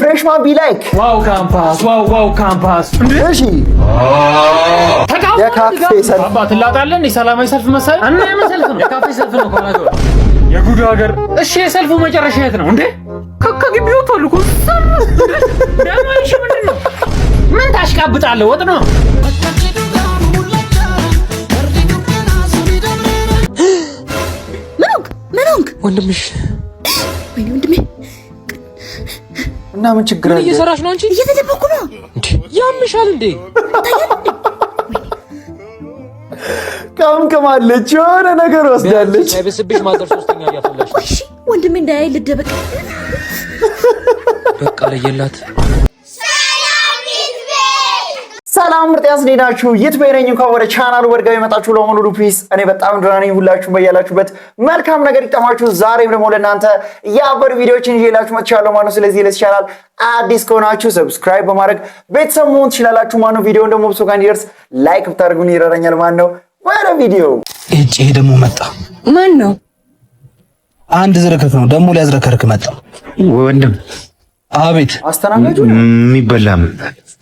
freshman be like wow campus እሺ የካፌ ሰልፍ አባት ላጣለን ሰላማዊ ሰልፍ መሰል እና የመሰልፍ ነው የካፌ ሰልፍ ነው ማለት ነው የጉድ ሀገር እሺ የሰልፉ መጨረሻ የት ነው እንዴ ከግቢው ተልኩ ደማይሽ ምንድነው ምን ታሽቃብጣለህ ወጥ ነው ምንክ ወንድምሽ ወይኔ ወንድሜ እና ምን ችግር አለ እየሰራሽ ነው አንቺ እየተደበኩ ነው እንዴ ያምሻል እንዴ ካምከማለች የሆነ ነገር ወስዳለች አይበስብሽ ማዘር ሶስተኛ ያፈላሽ እሺ ወንድሜ እንዳያይ ልደበቅ በቃ ለየላት ሰላም ምርጥ ያስኔዳችሁ ይትበይነኝ እንኳን ወደ ቻናሉ ወድጋው የመጣችሁ ለሆኑ ፒስ እኔ በጣም ድራኔ ሁላችሁ በያላችሁበት መልካም ነገር ይጣማችሁ ዛሬም ደግሞ ለእናንተ ያበሩ ቪዲዮዎችን ይዤላችሁ መጥቻለሁ ማለት ነው ስለዚህ ለዚህ ቻናል አዲስ ከሆናችሁ ሰብስክራይብ በማድረግ ቤተሰብ መሆን ትችላላችሁ ማለት ነው ቪዲዮውን ደግሞ ብዙ ጋር እንዲደርስ ላይክ ብታደርጉኝ ይረዳኛል ማለት ነው ወደ ቪዲዮ እጪ ደግሞ መጣ ማን ነው አንድ ዝረከክ ነው ደግሞ ሊያዝረከርክ መጣ ወንድም አቤት አስተናጋጁ የሚበላም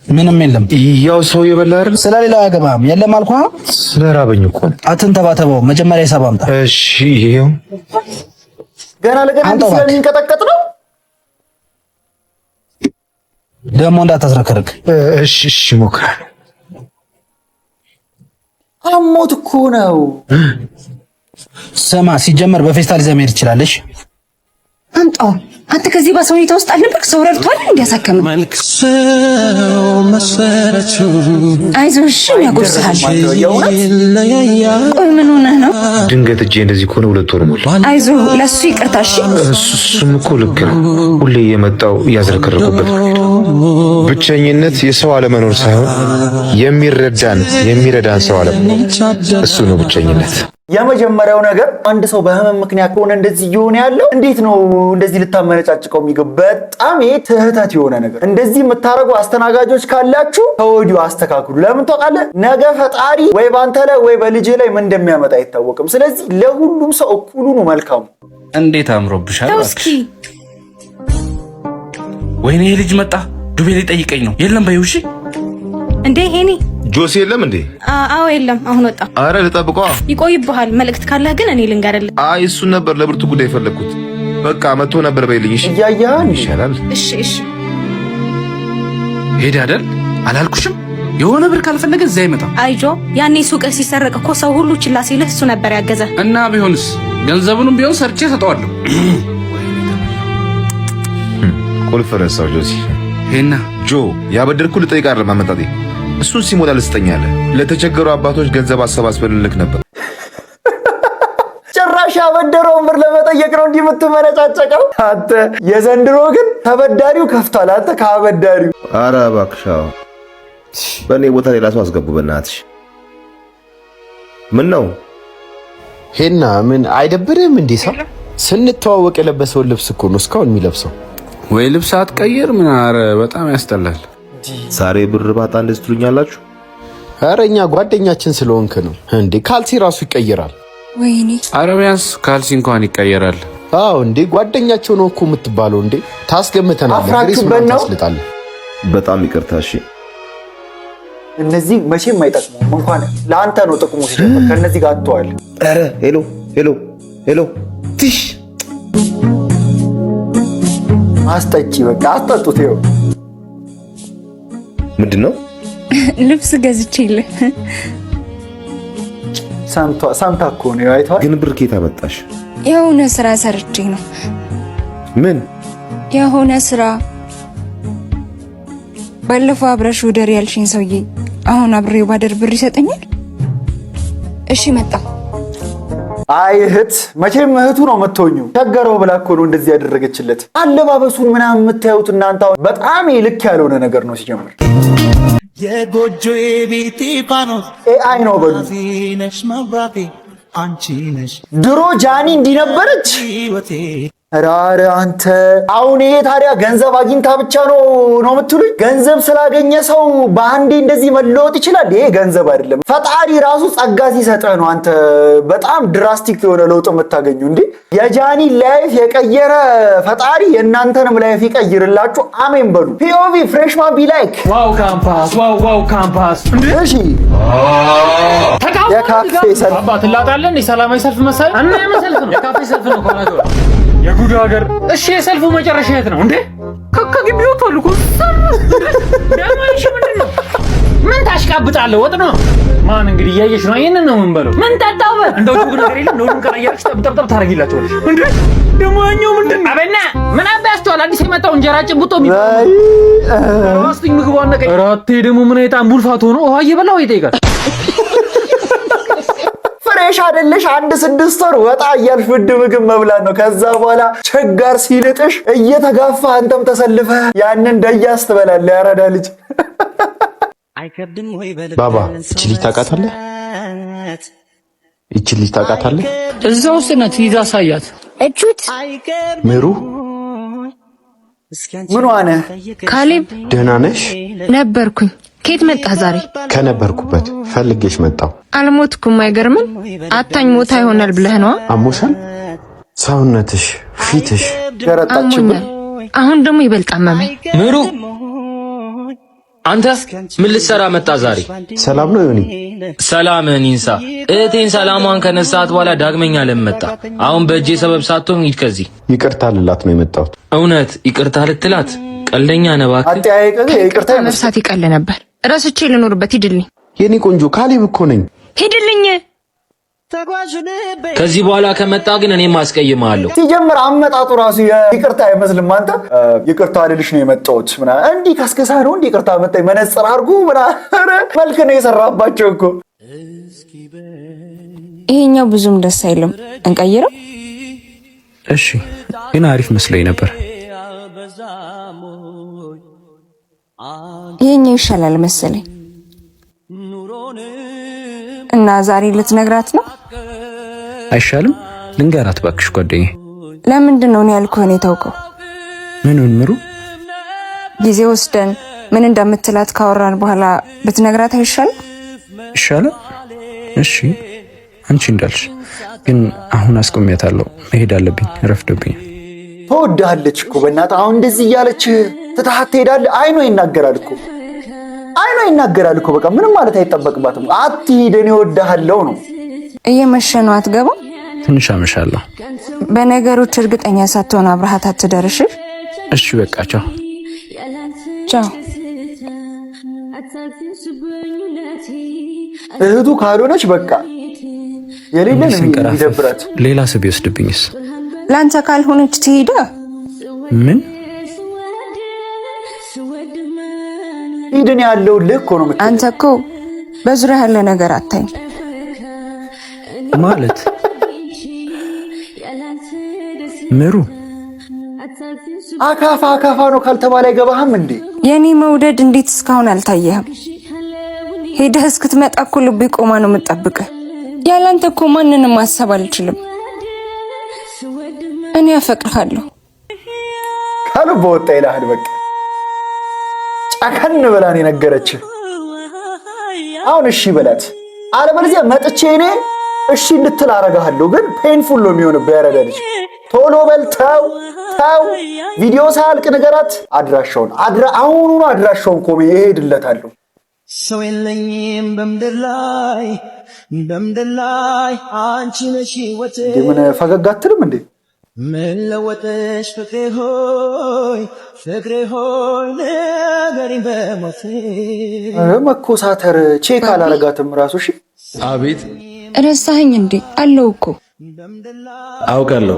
ምንም የለም ያው ሰው የበላ አይደል ስለሌላው ያገባም የለም አልኳ ስለራበኝ እኮ አትንተባተበው መጀመሪያ ሰባምታ እሺ ይሄው ገና ለገና ስለሚንቀጠቀጥ ነው ደግሞ እንዳታዝረከርክ እሺ ሞክራለሁ አሞት እኮ ነው ስማ ሲጀመር በፌስታል ይዘህ መሄድ ትችላለሽ አምጣው አንተ ከዚህ ባሰው ሁኔታ ውስጥ አልነበርክ ሰው ረድቷል እንዲያሳከም መልክሰው መሰረቱ አይዞሽ ያጎርሳል ቆይ ምን ሆነህ ነው ድንገት እጄ እንደዚህ ከሆነ 2 ወር ሞላ አይዞ ለሱ ይቅርታሽ እሱም እኮ ልክ ነው ሁሌ የመጣው ያዝረከረኩበት ብቸኝነት የሰው አለመኖር ሳይሆን የሚረዳን ሰው አለመኖር እሱ ነው ብቸኝነት የመጀመሪያው ነገር አንድ ሰው በህመም ምክንያት ከሆነ እንደዚህ ይሆን ያለው እንዴት ነው እንደዚህ ልታመነጫጭቀው የሚገባ በጣም ትህተት የሆነ ነገር እንደዚህ የምታረጉ አስተናጋጆች ካላችሁ ከወዲሁ አስተካክሉ ለምን ተቃለ ነገ ፈጣሪ ወይ ባንተ ላይ ወይ በልጅ ላይ ምን እንደሚያመጣ አይታወቅም ስለዚህ ለሁሉም ሰው እኩሉ ነው መልካሙ እንዴት አምሮብሻል እስኪ ወይኔ ልጅ መጣ ዱቤ ሊጠይቀኝ ነው የለም በይው እሺ እንዴ ሄኒ ጆሲ የለም እንዴ አዎ የለም አሁን ወጣ አረ ልጠብቀው ይቆይብሃል መልእክት ካለህ ግን እኔ ልንገርልህ አይ እሱ ነበር ለብርቱ ጉዳይ ፈለኩት በቃ መጥቶ ነበር በይልኝ እሺ ያያን ይሻላል እሺ ሄደ አይደል አላልኩሽም የሆነ ብር ካልፈለገ እዛ ይመጣ አይጆ ያኔ ሱቅ ሲሰረቅ እኮ ሰው ሁሉ ችላ ሲልህ እሱ ነበር ያገዘ እና ቢሆንስ ገንዘቡንም ቢሆን ሰርቼ ሰጠዋለሁ ኮንፈረንሳው ጆሲ ሄና ጆ ያበደርኩ ልጠይቅ አይደል ማመጣጤ እሱን ሲሞላ ልስጠኛለህ ለተቸገሩ አባቶች ገንዘብ አሰባስበልልክ ነበር ጭራሽ ያበደረውን ብር ለመጠየቅ ነው እንዲህ የምትመነጫጨቀው አንተ የዘንድሮ ግን ተበዳሪው ከፍቷል አንተ ካበዳሪው ኧረ እባክሽ በእኔ ቦታ ሌላ ሰው አስገቡ በእናትሽ ምን ነው ሄና ምን አይደብርም እንዴ ሰው ስንተዋወቅ የለበሰው ልብስ እኮ ነው እስካሁን የሚለብሰው ወይ ልብስ አትቀይር ምን አረ በጣም ያስጠላል ዛሬ ብር ባጣ እንደዚህ ትሉኛላችሁ ኧረ እኛ ጓደኛችን ስለሆንክ ነው እንዴ ካልሲ ራሱ ይቀየራል ወይኔ አረቢያስ ካልሲ እንኳን ይቀየራል አዎ እንዴ ጓደኛቸው ነው እኮ የምትባለው እንዴ ታስገምተናል ግሬስ ምን ታስልጣለ በጣም ይቅርታ እሺ እነዚህ መቼም አይጠቅሙም እንኳን ለአንተ ነው ጥቅሙ ሲጀምር ከነዚህ ጋር አጥቷል ኧረ ሄሎ ትሽ አስጠጪ በቃ አስጠጡት ይኸው ምንድነው ልብስ ገዝቼልህ ሳንታ እኮ ነው አይተዋል ግን ብር ከየት አመጣሽ የሆነ ስራ ሰርቼ ነው ምን የሆነ ስራ ባለፈው አብረሽ ወደር ያልሽኝ ሰውዬ አሁን አብሬው ባደር ብር ይሰጠኛል እሺ መጣ አይ እህት መቼም እህቱ ነው መተውኙ ቸገረው ብላ እኮ ነው እንደዚህ ያደረገችለት አለባበሱን ምናምን የምታዩት እናንተ በጣም ልክ ያልሆነ ነገር ነው ሲጀምር የጎጆዬ ቤቴ ፋኖስ አይ ነው በሉ ነሽ መብራቴ አንቺ ነሽ ድሮ ጃኒ እንዲነበረች ራረ አንተ አሁን ይሄ ታዲያ ገንዘብ አግኝታ ብቻ ነው የምትሉኝ? ገንዘብ ስላገኘ ሰው በአንዴ እንደዚህ መለወጥ ይችላል? ይሄ ገንዘብ አይደለም፣ ፈጣሪ ራሱ ጸጋ ሲሰጠህ ነው አንተ በጣም ድራስቲክ የሆነ ለውጥ የምታገኙ። እንዴ የጃኒ ላይፍ የቀየረ ፈጣሪ የእናንተንም ላይፍ ይቀይርላችሁ። አሜን በሉ። ፒኦቪ ፍሬሽማን ቢ ላይክ ዋው ካምፓስ ዋው ካምፓስ። እሺ የካፌ ሰልፍ አባት ላጣለን የሰላማዊ ሰልፍ መሰል እና የመሰልፍ ነው የካፌ ሰልፍ ነው ኮላጆ የጉድ ሀገር። እሺ የሰልፉ መጨረሻ የት ነው እንዴ? ከግቢው ወጥቷል እኮ ደማይሽ ምንድን ነው? ምን ታሽቃብጣለህ? ወጥ ነው ማን እንግዲህ እያየሽ ነው። ይሄንን ነው ምን በለው ምን ጠጣው እንደው ዱብ ነገር የለም ነው ቀራያችሁ ጠብጠብ ታረጊላችኋለሽ እንዴ? ደማኛው ምንድን ነው? አበና ምን አባስተዋል? አዲስ የመጣው እንጀራ ጭብጦ የሚባል ራስቲንግ ምግቧን ነገር ራቴ ደግሞ ምን አይጣም ቡልፋቶ ነው ውሃ እየበላው ይጠይቃል። ፍሬሽ አይደለሽ? 1-6 ወር ወጣ እያልሽ ውድ ምግብ መብላት ነው። ከዛ በኋላ ቸጋር ሲልጥሽ እየተጋፋ አንተም ተሰልፈ ያንን ደያስ ትበላለህ። ያራዳ ልጅ ባባ እቺ ልጅ ታውቃታለህ? እቺ ልጅ ታውቃታለህ? እዛው ስነት ይዛ ሳያት እቹት ምሩ ምን ሆነ? ካሌብ ደህና ነሽ? ነበርኩኝ። ከየት መጣህ ዛሬ? ከነበርኩበት ፈልጌሽ መጣሁ። አልሞትኩም። አይገርምም? አታኝ ሞታ ይሆናል ብለህ ነው? አሞሻል? ሰውነትሽ፣ ፊትሽ ገረጣችብኝ። አሁን ደግሞ ይበልጥ አመመኝ። ምሩ አንተ ምን ልትሰራ መጣ ዛሬ? ሰላም ነው ዮኒ? ሰላምን ይንሳ። እህቴን ሰላሟን ከነሳት በኋላ ዳግመኛ ለመጣ አሁን በእጄ ሰበብ ሳትሆን ሂድ ከዚህ። ይቅርታ ልላት ነው የመጣሁት። እውነት ይቅርታ ልትላት? ቀልደኛ ነህ እባክህ። አጠያየቅ ይቅርታ መርሳት ይቀል ነበር። ረስቼ ልኖርበት። ሂድልኝ የኔ ቆንጆ ካሌብ እኮ ነኝ። ሂድልኝ። ከዚህ በኋላ ከመጣ ግን እኔም አስቀይምሃለሁ። ሲጀምር አመጣጡ ራሱ ይቅርታ አይመስልም። አንተ ይቅርታ ልልሽ ነው የመጣሁት ምናምን እንዲህ ከስከሳ ነው እንዲህ ይቅርታ መጣኝ መነጽር አድርጉ ምናምን መልክ ነው የሰራባቸው እኮ። ይሄኛው ብዙም ደስ አይልም። እንቀይረው? እሺ ግን አሪፍ መስሎኝ ነበር። ይሄኛው ይሻላል መሰለኝ። እና ዛሬ ልትነግራት ነው? አይሻልም? ልንገራት ባክሽ ጓደኛዬ። ለምንድን ነው ያልኩህ? እኔ ታውቀው ምኑን? ምሩ ጊዜ ወስደን ምን እንደምትላት ካወራን በኋላ ብትነግራት አይሻልም? ይሻላል። እሺ አንቺ እንዳልሽ። ግን አሁን አስቆሚያታለሁ፣ መሄድ አለብኝ፣ ረፍዶብኝ። ትወድሃለች እኮ በእናትህ። አሁን እንደዚህ እያለች ትተሃት ትሄዳለህ? አይኗ ይናገራል እኮ አይኗ ይናገራል እኮ። በቃ ምንም ማለት አይጠበቅባትም። አትሂድ እኔ እወድሃለሁ ነው። እየመሸ ነው። አትገባም? ትንሽ አመሻለሁ። በነገሮች እርግጠኛ ሳትሆን አብረሃት አትደርሽ። እሺ በቃ ቻው ቻው። እህቱ ካልሆነች በቃ የሌለን ይደብራት። ሌላ ስብ ይወስድብኝስ? ላንተ ካልሆነች ትሄዳ። ምን ሂድን ያለው ልክ ሆኖ ምት አንተ እኮ በዙሪያ ያለ ነገር አታይም ማለት። ምሩ አካፋ ነው ካልተባለ አይገባህም እንዴ? የኔ መውደድ እንዴት እስካሁን አልታየህም? ሄደህ እስክትመጣ እኮ ልቤ ቆማ ነው የምጠብቅህ። ያላንተ እኮ ማንንም ማሰብ አልችልም። እኔ አፈቅርሃለሁ። ከልብ ወጣ ይልሃል። በቃ ጨከን ብላን የነገረችህ። አሁን እሺ በላት፣ አለበለዚያ መጥቼ እኔ እሺ እንድትል አረጋለሁ። ግን ፔንፉል ነው የሚሆንብህ። ያረዳ ልጅ ቶሎ በል ተው። ቪዲዮ ሳያልቅ ንገራት አድራሻውን። አሁኑኑ አድራሻውን ኮሜ እሄድለታለሁ። ሰው የለኝም በምድር ላይ አንቺ ነሽ ሕይወቴ። ምን ፈገግ አትልም እንዴ? ምን ለወጠሽ ፍቅሬ ሆይ ንገሪኝ በሞቴ። መኮሳተር ቼክ አላረጋትም ራሱ። እሺ አቤት። ረሳኸኝ እንዴ? አለው እኮ አውቃለሁ።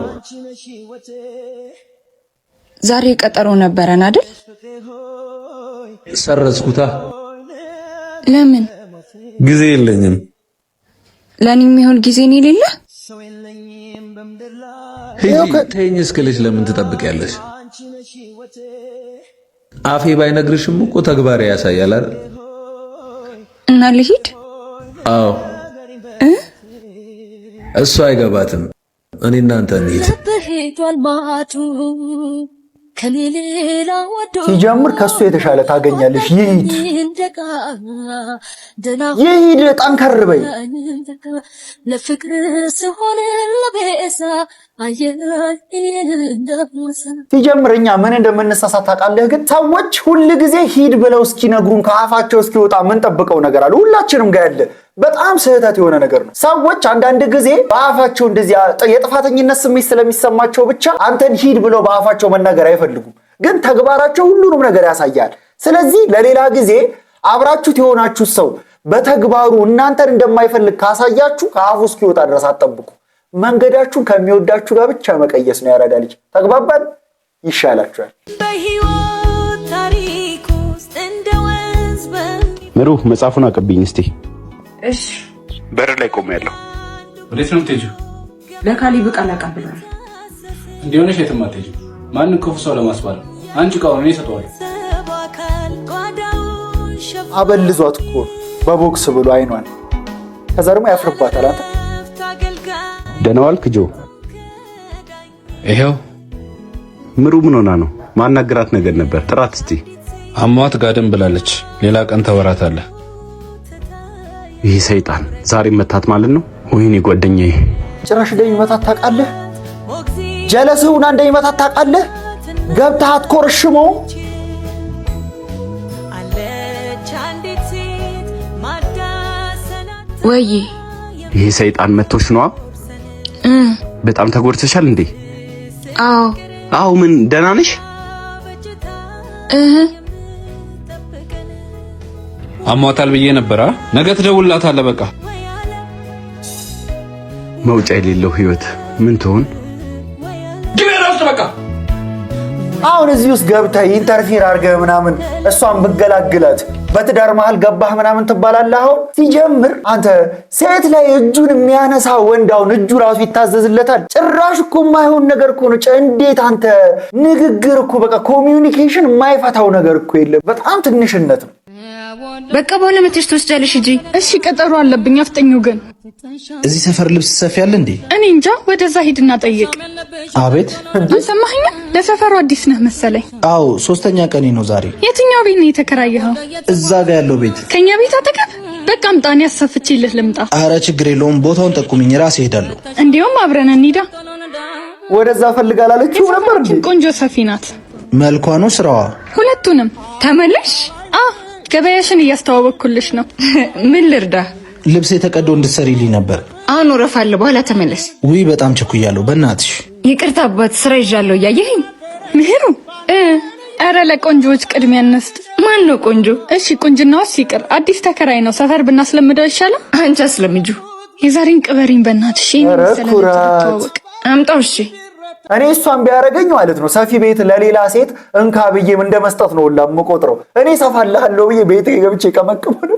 ዛሬ ቀጠሮ ነበረን አይደል? ሰረዝኩታ። ለምን? ጊዜ የለኝም። ለኔ የሚሆን ጊዜ ነው የሌለ? ተይኝ እስክልሽ ለምን ትጠብቂያለሽ? አፌ ባይነግርሽም እኮ ተግባር ያሳያል አይደል? እና ልሂድ? አዎ። እሱ አይገባትም። እኔ እናንተ እንሂድ። ሲጀምር ከሱ የተሻለ ታገኛለሽ። ይሂድ ይሂድ፣ ጠንከር በይ። ሲጀምር እኛ ምን እንደምንሳሳት ታውቃለህ? ግን ሰዎች ሁል ጊዜ ሂድ ብለው እስኪነግሩን ከአፋቸው እስኪወጣ ምን ጠብቀው ነገር አለ ሁላችንም ጋር ያለ በጣም ስህተት የሆነ ነገር ነው። ሰዎች አንዳንድ ጊዜ በአፋቸው እንደዚህ የጥፋተኝነት ስሜት ስለሚሰማቸው ብቻ አንተን ሂድ ብለው በአፋቸው መናገር አይፈልጉም፣ ግን ተግባራቸው ሁሉንም ነገር ያሳያል። ስለዚህ ለሌላ ጊዜ አብራችሁት የሆናችሁ ሰው በተግባሩ እናንተን እንደማይፈልግ ካሳያችሁ ከአፉ እስኪወጣ ድረስ አትጠብቁ። መንገዳችሁን ከሚወዳችሁ ጋር ብቻ መቀየስ ነው። ያራዳ ልጅ ተግባባን? ይሻላችኋል። ምሩ መጽሐፉን አቀብኝ እስቲ። እሺ በር ላይ ቆሜያለሁ። ወዴት ነው የምትሄጂው? ለካሊብ ቃል አቀብላለሁ። እንዲሆነሽ የትም አትሄጂም። ማንን ክፉ ሰው ለማስባል አንቺ ቃውን እኔ እሰጠዋለሁ። አበልዟት እኮ በቦክስ ብሎ አይኗን፣ ከዛ ደግሞ ያፍርባታል። አንተ ደህና ዋልክ ጆ? ይሄው ምሩ ምን ሆና ነው? ማናገራት ነገር ነበር፣ ጥራት እስቲ። አሟት ጋደም ብላለች። ሌላ ቀን ተወራታለህ። ይህ ሰይጣን ዛሬ መታት ማለት ነው። ወይኔ ጓደኛዬ፣ ጭራሽ እንደሚመታት ታውቃለህ? ጀለስውና እንደሚመታት ታውቃለህ? ገብተህ አትኮርሽመው። ወይ ይህ ሰይጣን መቶሽ ነዋ። በጣም ተጎድተሻል እንዴ? አዎ ምን ደህና ነሽ? አሟታል ብዬ ነበር። ነገ ትደውልላታለህ። በቃ መውጫ የሌለው ህይወት ምን ትሆን? ግቤ ራስ በቃ አሁን እዚህ ውስጥ ገብተህ ኢንተርፊር አድርገህ ምናምን እሷን ብገላግላት በትዳር መሃል ገባህ ምናምን ትባላለህ። አሁን ሲጀምር አንተ ሴት ላይ እጁን የሚያነሳ ወንድ አሁን እጁ ራሱ ይታዘዝለታል? ጭራሽ እኮ የማይሆን ነገር እኮ ነው። እንዴት አንተ ንግግር እኮ በቃ ኮሚዩኒኬሽን የማይፈታው ነገር እኮ የለም። በጣም ትንሽነት ነው። በቃ በኋላ መተሽ ትወስጃለሽ እንጂ። እሺ ቀጠሮ አለብኝ። አፍጠኙ ግን እዚህ ሰፈር ልብስ ትሰፊያለ እንዴ? እኔ እንጃ። ወደዛ ሂድና ጠይቅ። አቤት። አልሰማኸኝም? ለሰፈሩ አዲስ ነህ መሰለኝ። አዎ 3ኛ ቀኔ ነው ዛሬ። የትኛው ቤት ነው የተከራየኸው? እዛ ጋር ያለው ቤት። ከኛ ቤት አጠገብ? በቃ አምጣኔ አሰፍቼልህ ልምጣ። አረ ችግር የለውም። ቦታውን ጠቁሚኝ፣ ራሴ ሄዳለሁ። እንዲያውም አብረን እንሂዳ። ወደዛ ፈልጋላለችው ነበር እንዴ? ቆንጆ ሰፊ ናት። መልኳ ነው ስራዋ? ሁለቱንም። ተመለሽ። ገበያሽን እያስተዋወቅኩልሽ ነው። ምን ልርዳ? ልብስ የተቀዶ እንድትሰሪልኝ ነበር። አሁን ወረፋለሁ፣ በኋላ ተመለስ። ውይ በጣም ቸኩያለሁ፣ በእናትሽ ይቅርታ አባት፣ ስራ ይዣለሁ። እያየኸኝ ምህሩ። ኧረ ለቆንጆዎች ቅድሚያ እንስጥ። ማን ነው ቆንጆ? እሺ ቁንጅናውስ ይቅር፣ አዲስ ተከራይ ነው። ሰፈር ብናስለምደው ይሻላል። አንቺ አስለምጁ። የዛሬን ቅበሪኝ በእናትሽ። ኩራት አምጣው። እሺ እኔ እሷን ቢያረገኝ ማለት ነው ሰፊ ቤት ለሌላ ሴት እንካ ብዬም እንደመስጠት ነው ለምቆጥረው። እኔ ሰፋልሃለሁ ብዬ ቤቴ ገብቼ ቀመቅሙ ነው።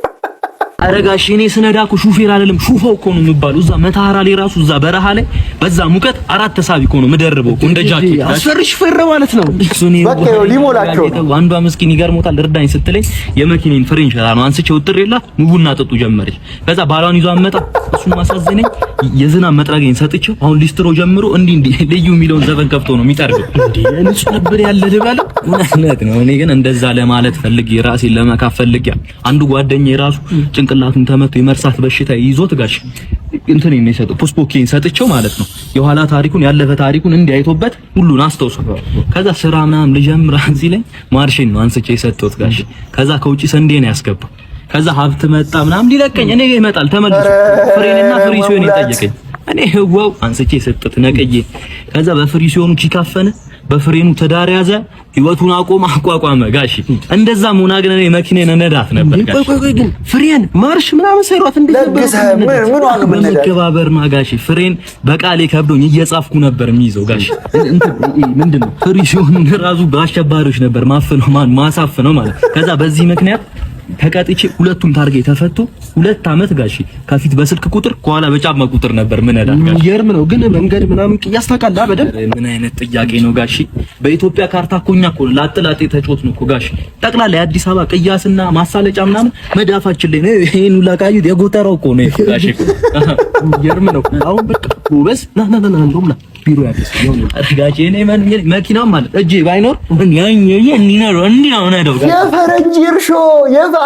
አረጋሽ እኔ ስነዳ እኮ ሹፌር አይደለም ሹፋው እኮ ነው የሚባለው። እዛ መታሃራ ላይ ራሱ እዛ በረሃ ላይ በዛ ሙቀት 4 ተሳቢ እኮ ነው ምደርበው እንደ ጃኬት። አስፈርሽ ፈረ ማለት ነው። በቃ ሊሞላቸው ነው። አንዷ ምስኪን ይገርሞታል። እርዳኝ ስትለኝ የመኪኔን ፍሬን ሸራ ነው አንስቼ ውጥሬላት ኑቡና ጠጡ ጀመረች። ከዛ ባሏን ይዞ አመጣ። እሱን ማሳዘነኝ የዝናብ መጥረጊያን ሰጥቼው አሁን ሊስትሮ ጀምሮ እንዲህ ልዩ የሚለውን ዘፈን ከፍቶ ነው የሚጠርገው። እንዴ ንጹህ ነበር ያለ ልበለው። እውነት ነው። እኔ ግን እንደዛ ለማለት ፈልጌ ራሴን ለመካፍ ፈልጌ አንዱ ጓደኛዬ ራሱ ጭንቅላቱን ተመቶ የመርሳት በሽታ ይዞት ጋሽ እንትን የሚሰጠው ፖስፖኬን ሰጥቼው ማለት ነው የኋላ ታሪኩን ያለፈ ታሪኩን እንዲያይቶበት ሁሉን አስተውሶ ከዛ ስራ ምናምን ልጀምር ሲለኝ ማርሽን ነው አንስቼ የሰጠሁት ጋሽ። ከዛ ከውጪ ሰንዴ ነው ያስገባው። ከዛ ሀብት መጣ ምናምን ሊለቀኝ እኔ ይመጣል ተመልሶ ፍሬንና ፍሪሲዮን ይጠየቀኝ። እኔ ህዋው አንስቼ የሰጠሁት ነቀዬ። ከዛ በፍሪሲዮኑ ቺካፈነ በፍሬኑ ተዳር ያዘ። ህይወቱን አቋቋመ ጋሽ። እንደዛ ሆና ግን እኔ መኪናዬን ነዳት ነበር ጋሽ። ቆይ ግን ፍሬን ማርሽ ምናምን ሳይሯት ምን መከባበር ነው ጋሽ። ፍሬን በቃሌ ከብዶኝ እየጻፍኩ ነበር የሚይዘው ጋሽ። ምንድነው ፍሪሲዮኑን ራሱ በአሸባሪዎች ነበር ማሳፍነው ማለት። ከዛ በዚህ ምክንያት ተቀጥቼ ሁለቱም ታርጌ ተፈቶ 2 አመት ጋሺ ከፊት በስልክ ቁጥር ከኋላ በጫማ ቁጥር ነበር ምን እዳል ጋሺ። ይገርም ነው ግን መንገድ ምናምን ቅያስ ታውቃለህ በደንብ። ምን አይነት ጥያቄ ነው ጋሺ? በኢትዮጵያ ካርታ እኮ እኛ እኮ ላጥላጤ ተጮት ነው እኮ ጋሺ። ጠቅላላ የአዲስ አበባ ቅያስና ማሳለጫ ምናምን መዳፋችን ላይ ነው። ይሄን ሁላ ቃዩት የጎተራው እኮ ነው ጋሺ። ይገርም ነው። አሁን በቃ ጎበዝ ና እንደውም ና ቢሮ ያለስ ጋሺ እኔ መኪናው ማለት እጄ ባይኖር እንዲህ ነው የፈረንጅ እርሾ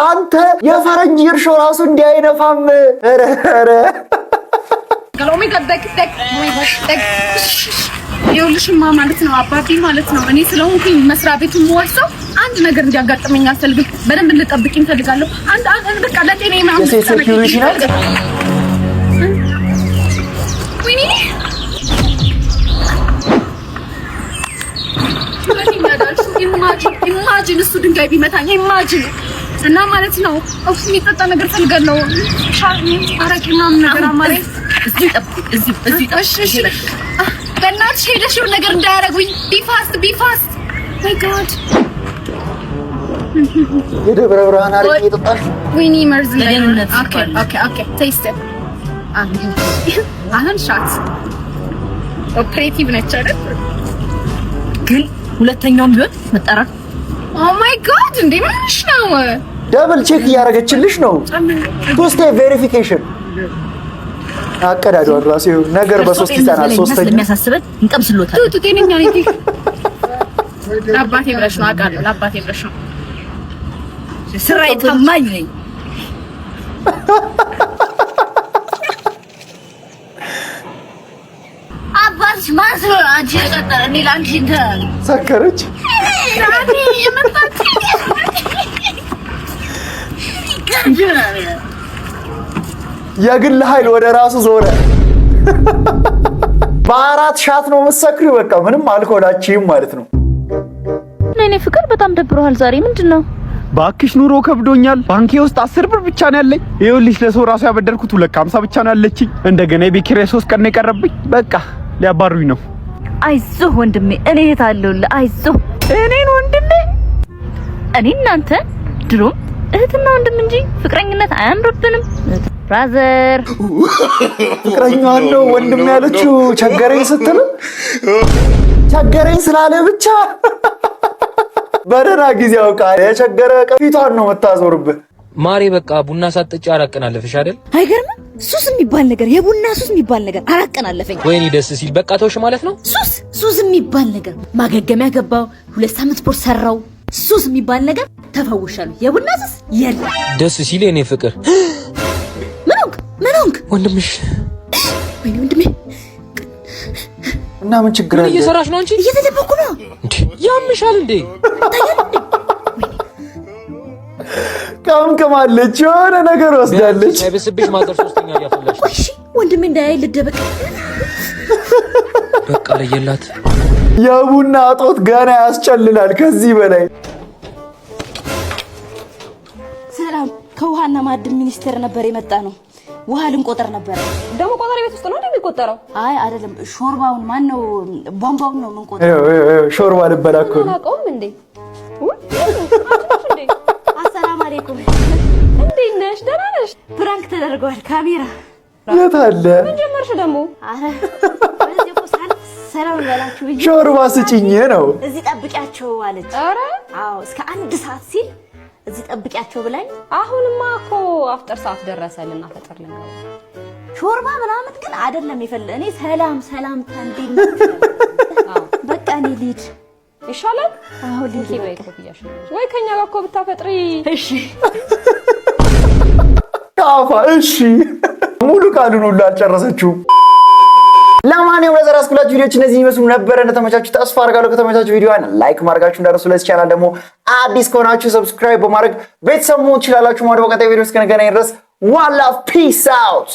አንተ የፈረንጅ እርሾ ራሱ እንዲህ አይነፋም። ኧረ ይኸውልሽማ ማለት ነው አባቴ ማለት ነው እኔ ስለሆንኩኝ መስሪያ ቤቱ የምወርሰው አንድ ነገር እንዲያጋጥመኝ አልፈልግም። በደንብ እንድጠብቂኝ እፈልጋለሁ። አንድ በቃ ለጤና ምናምን ሴኩሪቲ ነው። ወይኔ ኢማጂን እሱ ድንጋይ ቢመታኝ ኢማጂን እና ማለት ነው የሚጠጣ ነገር ፈልጋለሁ። አረቄ ምናምን ነገር አማሬ እዚህ እሺ በእናትሽ ሄደሽ የሆነ ነገር እንዳያደርጉኝ። ቢፋስት ማይ ጋድ የደብረ ብርሃን አረቄ የጠጣሽ ወይኔ መርዝ ኦኬ ቴስት አሁን ሻት ኦፕሬቲቭ ነች አይደል? ግን ሁለተኛውም ቢሆን መጠራት ኦ ማይ ጋድ እንዴ ምንሽ ነው? ደብል ቼክ እያደረገችልሽ ነው። ቱ ስቴፕ ቬሪፊኬሽን አቀዳጇን ራሱ ነገር በሶስት ይጠናል። ሶስተኛ የሚያሳስበን እንቀምስሎታል። ቱ ጤነኛ ነኝ። ለአባቴ ብለሽ ነው አውቃለሁ። ለአባቴ ብለሽ ነው። ስራዬ ታማኝ ነኝ። አባትሽ ማን ስለሆነ አንቺ የቀጠረ እኔ ለአንቺ እንትን ሰከረች። የግል ኃይል ወደ ራሱ ዞረ። በአራት ሻት ነው የምትሰክሪው። በቃ ምንም አልኮላችሁም ማለት ነው። እኔ ፍቅር በጣም ደብሮሃል ዛሬ ምንድን ነው? ባክሽ ኑሮ ከብዶኛል። ባንኬ ውስጥ 10 ብር ብቻ ነው ያለኝ። ይኸውልሽ ለሰው ራሱ ያበደርኩት 250 ብቻ ነው ያለችኝ። እንደገና የቤት ኪራይ 3 ቀን ነው የቀረብኝ። በቃ ሊያባሩኝ ነው። አይዞህ ወንድሜ እኔ እህት አለሁልህ። አይዞህ እኔን ወንድሜ እኔ እናንተ ድሮም እህትና ወንድም እንጂ ፍቅረኝነት አያምርብንም። ብራዘር ፍቅረኛዋ ነው ወንድም ያለችው ቸገረኝ ስትል ቸገረኝ ስላለ ብቻ በደህና ጊዜ አውቃ የቸገረ ፊቷን ነው የምታዞርብህ። ማሬ በቃ ቡና ሳትጠጪ አራቀን አለፈሽ አይደል? አይገርምም? ሱስ የሚባል ነገር የቡና ሱስ የሚባል ነገር አራቀን አለፈኝ። ወይኔ ደስ ሲል በቃ ተውሽ ማለት ነው። ሱስ የሚባል ነገር ማገገሚያ ገባው 2 ሳምንት ስፖርት ሰራው። ሱስ የሚባል ነገር ተፈውሻለሁ። የቡና ሱስ የለም። ደስ ሲል የኔ ፍቅር ምን ሆንክ? ወንድምሽ ወይኔ ወንድሜ እና ምን ችግር አለ? እየሰራሽ ነው አንቺ? እየተደበኩ ነው። ያምሻል እንዴ? ካምከማለች የሆነ ነገር ወስዳለች። አይበስብሽ ማዘር ሶስተኛ ያፈላሽ። እሺ ወንድሜ እንዳያይ ልደበቅ። በቃ ለየላት። የቡና ጦት ገና ያስጨልላል ከዚህ በላይ። ሰላም ከውሃና ማዕድን ሚኒስቴር ነበር የመጣ ነው። ውሃ ልንቆጥር ነበር። ደግሞ ቆጣሪ ቤት ውስጥ ነው እንደሚቆጠረው? አይ አይደለም፣ ሾርባውን ማን ነው ቧንቧውን ነው የምንቆጥረው። ሾርባ ልበላ እኮ ነው። አናውቀውም እንዴ? አሰላም አለይኩም። እንዴት ነሽ? ደህና ነሽ? ፕራንክ ተደርጓል። ካሜራ የት አለ? ምን ጀመርሽ ደግሞ? አረ ወደዚህ እኮ ሰላም በላችሁ ብዬ ሾርባ ስጭኝ ነው። እዚህ ጠብቂያቸው አለች። አረ አዎ እስከ 1 ሰዓት ሲል እዚህ ጠብቂያቸው ብላኝ። አሁንማ እኮ አፍጠር ሰዓት ደረሰልና ፈጠር ልንገባ ሾርባ ምናምን ግን አይደለም የፈለገ እኔ ሰላም እንዴት ነው? በቃ እኔ ልሂድ ይሻላል። አሁን ልሂድ ወይ ኮፍያሽ ወይ ከኛ ጋር እኮ ብታፈጥሪ። እሺ ካፋ እሺ ሙሉ ቃሉን ሁሉ አልጨረሰችውም። ለማንኛውም ለዛሬ አስኩላችሁ ቪዲዮዎች እነዚህ ይመስሉ ነበር። እንደተመቻችሁ ተስፋ አድርጋለሁ። ከተመቻችሁ ቪዲዮውን ላይክ ማድረጋችሁ እንዳትረሱ። ለዚህ ቻናል ደግሞ አዲስ ከሆናችሁ ሰብስክራይብ በማድረግ ቤተሰብ መሆን ትችላላችሁ። ማለት በቀጣይ ቪዲዮ እስከነገናኝ ድረስ ዋን ላቭ ፒስ አውት።